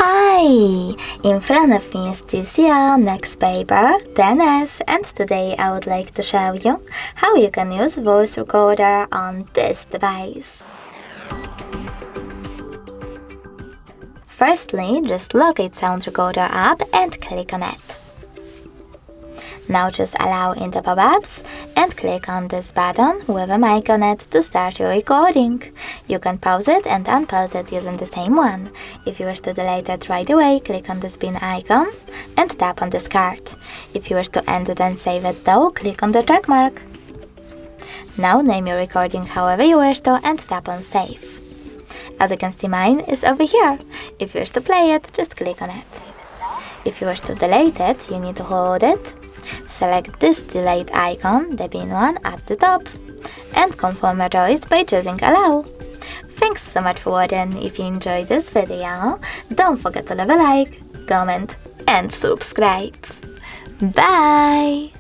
Hi! In front of me is TCL NxtPaper 10s, and today I would like to show you how you can use voice recorder on this device. Firstly, just locate Sound Recorder app and click on it. Now just allow in the pop-ups and click on this button with a mic on it to start your recording. You can pause it and unpause it using the same one. If you wish to delete it right away, click on this bin icon and tap on discard. If you wish to end it and save it though, click on the check mark. Now name your recording however you wish to and tap on save. As you can see, mine is over here. If you wish to play it, just click on it. If you wish to delete it, you need to hold it. Select this delete icon, the bin one at the top, and confirm your choice by choosing allow. Thanks so much for watching. If you enjoyed this video, don't forget to leave a like, comment and subscribe. Bye!